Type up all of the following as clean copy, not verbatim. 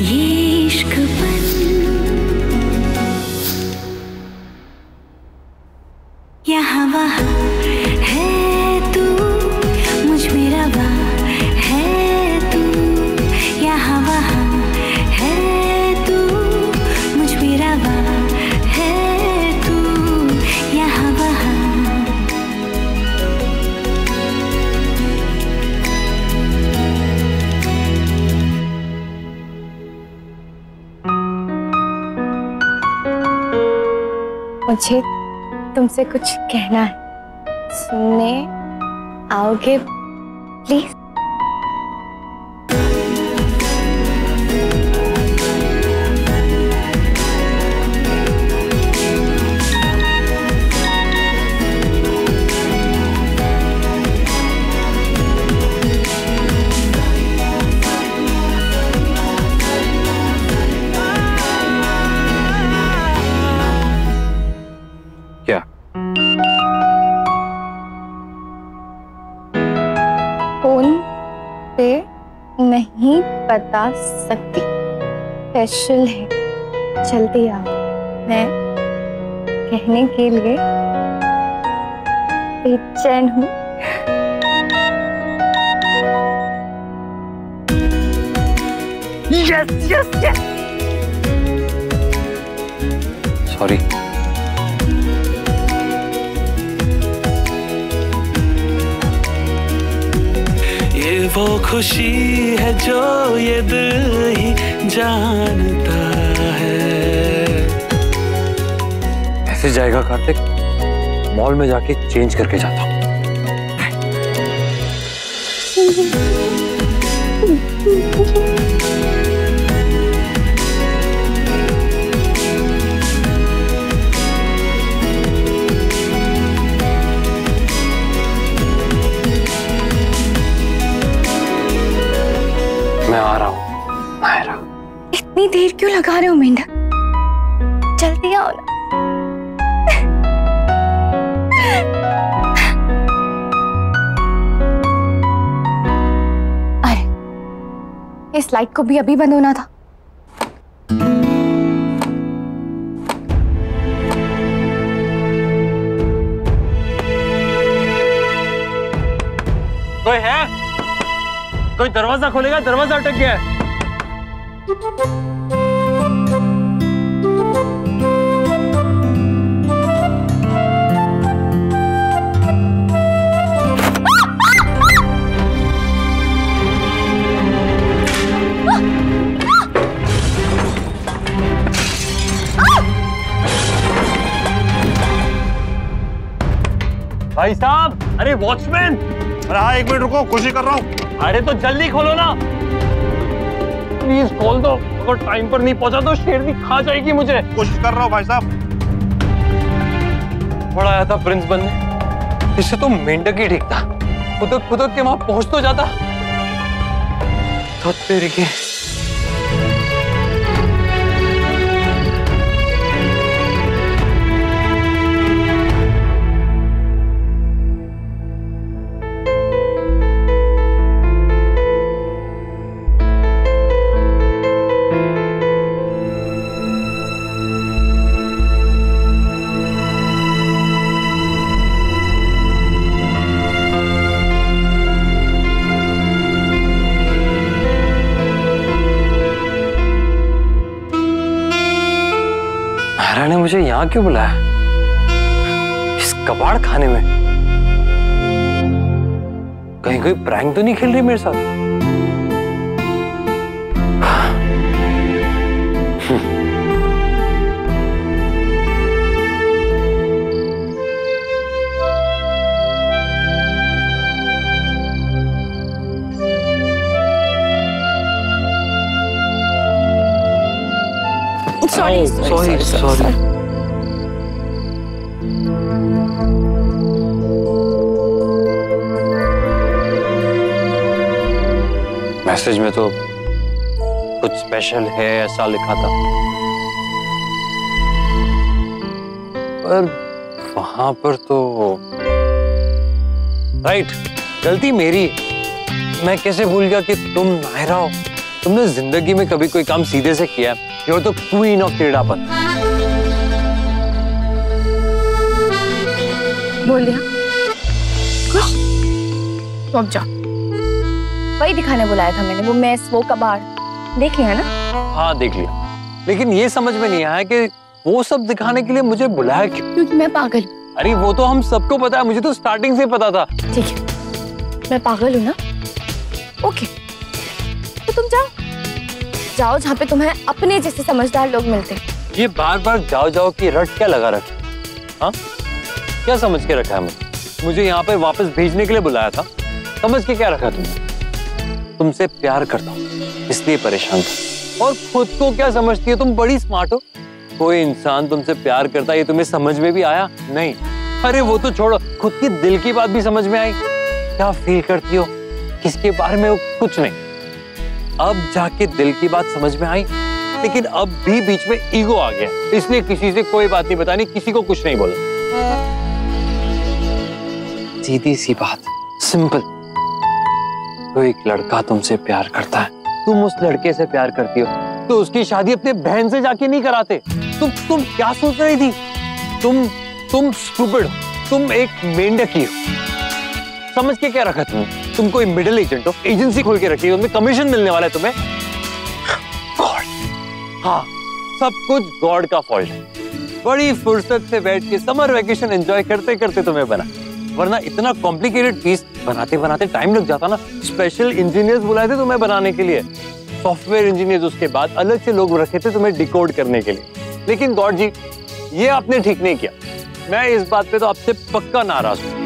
ये इश्कपन यहाँ वहाँ है तू, मुझ में रवा है तू। यहाँ वहाँ है तू, मुझ में रवा है तू। यहाँ वहाँ मुझे तुमसे कुछ कहना है, सुनने आओगे प्लीज? क्या? फोन पे नहीं बता सकती, स्पेशल है, जल्दी आओ। मैं कहने के लिए बेचैन हूँ। Yes yes yes. सॉरी। ये वो खुशी है जो ये दिल ही जानता है। ऐसे जाएगा कार्तिक, मॉल में जाके चेंज करके जाता हूँ। मैं आ रहा हूँ नायरा। इतनी देर क्यों लगा रहे हो मेंढक? जल्दी आओ ना। अरे इस लाइट को भी अभी बंद होना था। कोई है? कोई दरवाजा खोलेगा? दरवाजा अटक गया है। भाई साहब, अरे वॉचमैन! अरे हाँ, एक मिनट रुको, कोशिश कर रहा हूँ। अरे तो जल्दी खोलो ना, प्लीज खोल दो। अगर टाइम पर नहीं पहुंचा तो शेरनी खा जाएगी मुझे। कोशिश कर रहा हूँ भाई साहब। बड़ा आया था प्रिंस बनने, इससे तो मेंढक ही ठीक था। खुदक खुदक के वहां पहुंच तो जाता। तो तेरी की नायरा ने मुझे यहाँ क्यों बुलाया? इस कबाड़ खाने में? कहीं कोई प्रैंक तो नहीं खेल रही मेरे साथ? सॉरी। मैसेज में तो कुछ स्पेशल है ऐसा लिखा था, पर वहां पर तो राइट, गलती मेरी। मैं कैसे भूल गया कि तुम नायरा हो। तुमने जिंदगी में कभी कोई काम सीधे से किया है? You are the queen of टेढ़ापन। बोल दिया खुश? तो अब जाओ। वही दिखाने बुलाया था मैंने, वो मैस, वो कबाड़ देख लिया ना? हाँ देख लिया, लेकिन ये समझ में नहीं आया कि वो सब दिखाने के लिए मुझे बुलाया क्यों? क्योंकि मैं पागल हूँ। अरे वो तो हम सबको पता है, मुझे तो स्टार्टिंग से पता था। ठीक है, मैं पागल हूँ ना? ओके, तो तुम जाओ जाओ जहाँ पे तुम्हें अपने जैसे समझदार लोग मिलते हैं। ये बार बार जाओ जाओ की रट क्या लगा रखी? हाँ, क्या समझ के रखा है मुझे यहाँ पे वापस भेजने के लिए बुलाया था? समझ के क्या रखा तुमने? तुमसे प्यार करता हूँ इसलिए परेशान था। और खुद को क्या समझती है? तुम बड़ी स्मार्ट हो। कोई इंसान तुमसे प्यार करता है ये तुम्हें समझ में भी आया? नहीं। अरे वो तो छोड़ो, खुद की दिल की बात भी समझ में आई? क्या फील करती हो किसके बारे में? कुछ नहीं। अब जाके दिल की बात समझ में आई, लेकिन अब भी बीच में ईगो आ गया, इसलिए किसी से कोई बात नहीं बतानी, किसी को कुछ नहीं बोला। सीधी सी बात, सिंपल। कोई एक लड़का तुमसे प्यार करता है, तुम उस लड़के से प्यार करती हो, तो उसकी शादी अपने बहन से जाके नहीं कराते? तुम क्या सोच रही थी? तुम स्टूपिड हो, तुम एक मेंढकी हो। समझ के क्या रखा तुमने? तुम कोई मिडिल एजेंट हो, एजेंसी खोल के रखी है, तुम्हें कमीशन मिलने वाला है तुम्हें। गॉड, हाँ सब कुछ गॉड का फॉल्ट है। बड़ी फुर्सत से बैठ के समर वेकेशन एंजॉय करते करते तुम्हें बना, वरना इतना कॉम्प्लिकेटेड पीस बनाते बनाते टाइम लग जाता ना। स्पेशल इंजीनियर्स बुलाए थे तुम्हें बनाने के लिए, सॉफ्टवेयर इंजीनियर्स, उसके बाद अलग से लोग रखे थे तुम्हें डिकोड करने के लिए। लेकिन गॉड जी, ये आपने ठीक नहीं किया। मैं इस बात पे तो आपसे पक्का नाराज हूँ।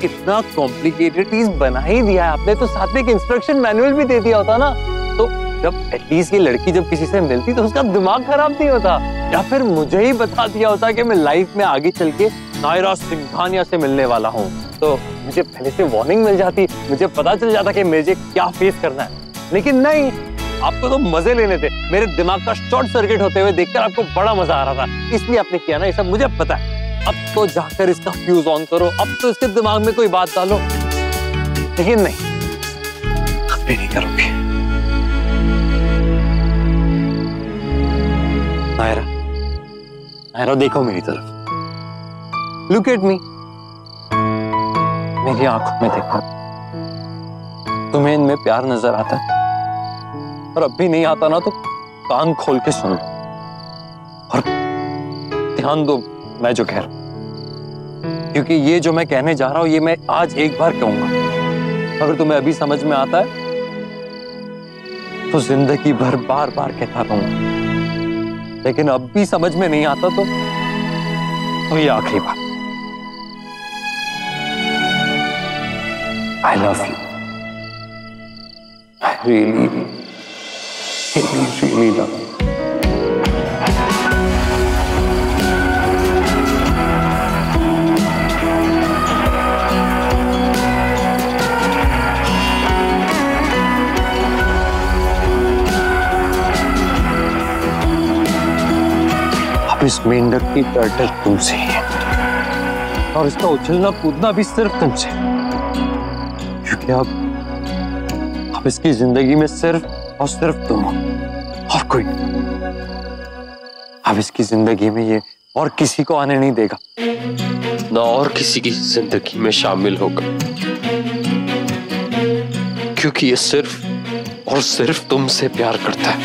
इतना कॉम्प्लिकेटेड पीस बना ही दिया है आपने, तो साथ में एक इंस्ट्रक्शन मैनुअल भी दे दिया होता ना, तो जब एटलीस्ट ये लड़की जब किसी से मिलती तो उसका दिमाग खराब नहीं होता। या फिर मुझे ही बता दिया होता कि मैं लाइफ में आगे चल के नायरा सिंघानिया से मिलने वाला हूँ, तो मुझे पहले से वार्निंग मिल जाती, मुझे पता चल जाता कि मुझे क्या फेस करना है। लेकिन नहीं, आपको तो मजे लेने थे। मेरे दिमाग का शॉर्ट सर्किट होते हुए देखकर आपको बड़ा मजा आ रहा था, इसलिए आपने किया ना ये सब, मुझे पता है। अब तो जाकर इसका फ्यूज ऑन करो, अब तो इसके दिमाग में कोई बात डालो। लेकिन नहीं, अब भी नहीं करोगे। नायरा, नायरा देखो मेरी तरफ, लुक एट मी, मेरी आंखों में देखो। तुम्हें इनमें प्यार नजर आता है? और अब भी नहीं आता ना तो कान खोल के सुन लो और ध्यान दो मैं जो कह रहा हूं, क्योंकि ये जो मैं कहने जा रहा हूं ये मैं आज एक बार कहूंगा। अगर तुम्हें अभी समझ में आता है तो जिंदगी भर बार बार कहता रहूंगा, लेकिन अब भी समझ में नहीं आता तो ये आखिरी बार। I love you. I really love you. अब इस मेंढक की टर्टल तुमसे ही है और इसका उछलना कूदना भी सिर्फ तुमसे, क्योंकि अब इसकी जिंदगी में सिर्फ और सिर्फ तुम हो और कोई नहीं। अब इसकी जिंदगी में ये और किसी को आने नहीं देगा, ना और किसी की जिंदगी में शामिल होगा, क्योंकि ये सिर्फ और सिर्फ तुमसे प्यार करता है।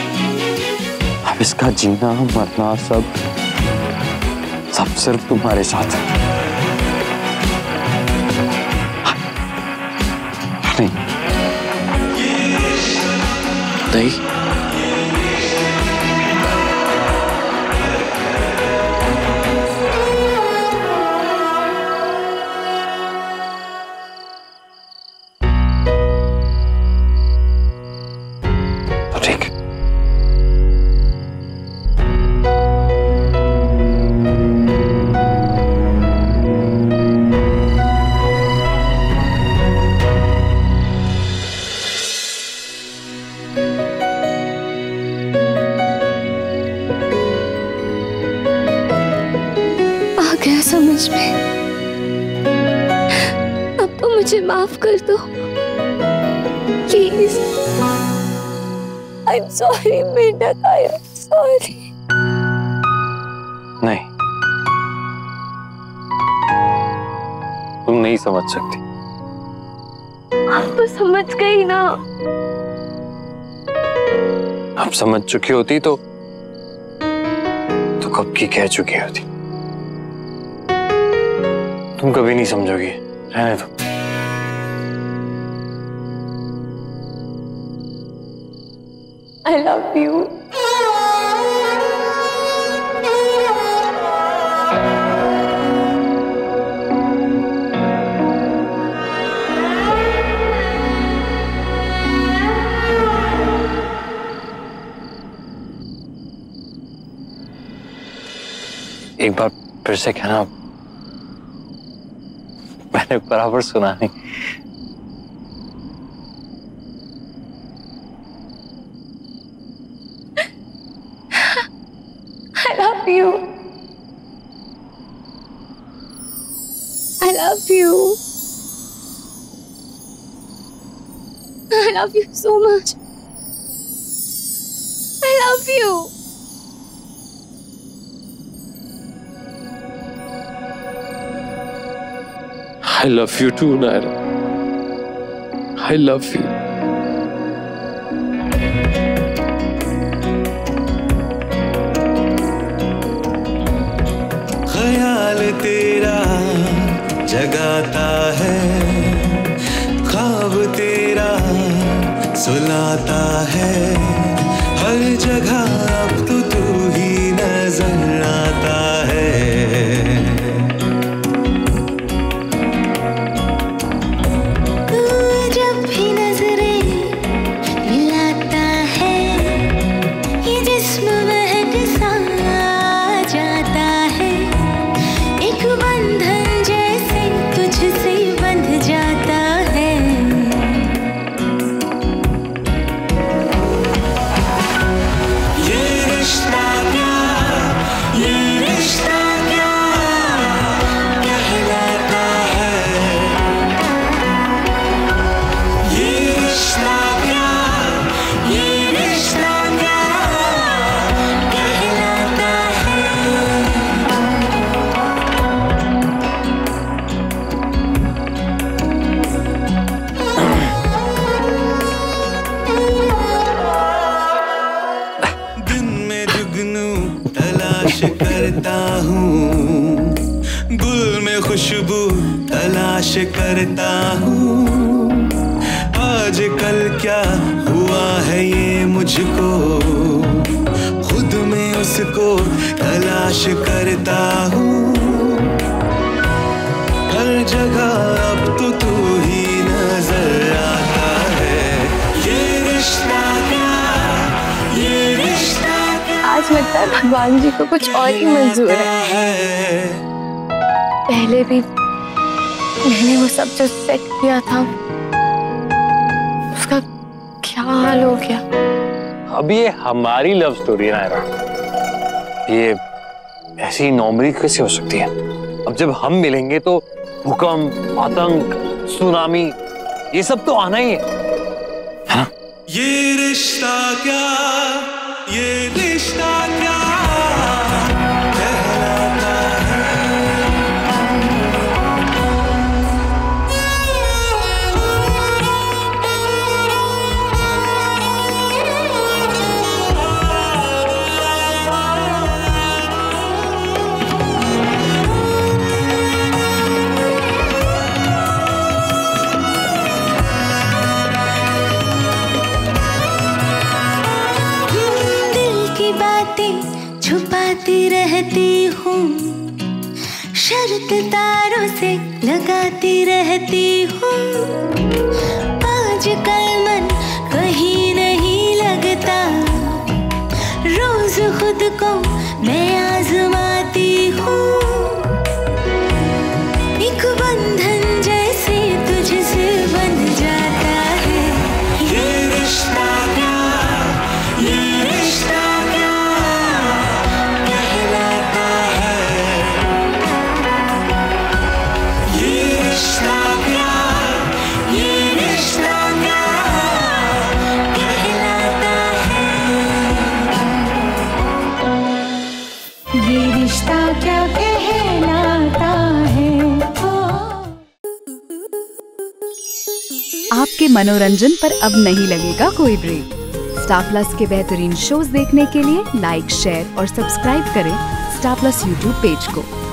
अब इसका जीना मरना सब सिर्फ तुम्हारे साथ है। नहीं नहीं, ठीक। गया समझ में, अब तो मुझे माफ कर दो प्लीज। I'm sorry मेंढक, I am sorry. नहीं, तुम नहीं समझ सकती। आप तो समझ गई ना। आप समझ चुकी होती तो कब की कह चुकी होती। तुम कभी नहीं समझोगी, रहने दो। I love you. एक बार फिर से कहना, मैंने बराबर सुना नहीं। I love you. I love you. I love you so much. I love you. I love you too, Naira. I love you. ख्याल तेरा जगाता है, ख्वाब तेरा सुलाता है, हर जगह अब तो तू ही नजर आता है। करता हूँ, गुल में खुशबू तलाश करता हूँ, आजकल क्या हुआ है ये मुझको, खुद में उसको तलाश करता हूँ, हर जगह अब तो तू ही नजर आता है। ये रिश्ता क्या, ये रिश्ता आज लगता है भगवान जी को कुछ और ही मंजूर है। पहले भी मैंने वो सब जो सेट किया था उसका क्या हाल हो गया। अब ये हमारी लव स्टोरी है नायरा, ये ऐसी नॉर्मली कैसे हो सकती है। अब जब हम मिलेंगे तो भूकंप, आतंक, सुनामी, ये सब तो आना ही है। ये रिश्ता क्या, ये रिश्ता क्या कहलाता है। छुपाती रहती हूँ, शर्त तारों से लगाती रहती हूँ, आजकल मन कहीं नहीं लगता, रोज खुद को मैं आजमाती हूँ, एक बंधन जैसे तुझसे बंध जाता है। ये रिश्ता क्या, ये रिश्ता कहलाता है। मनोरंजन पर अब नहीं लगेगा कोई ब्रेक। स्टार प्लस के बेहतरीन शोज देखने के लिए लाइक, शेयर और सब्सक्राइब करें स्टार प्लस यूट्यूब पेज को।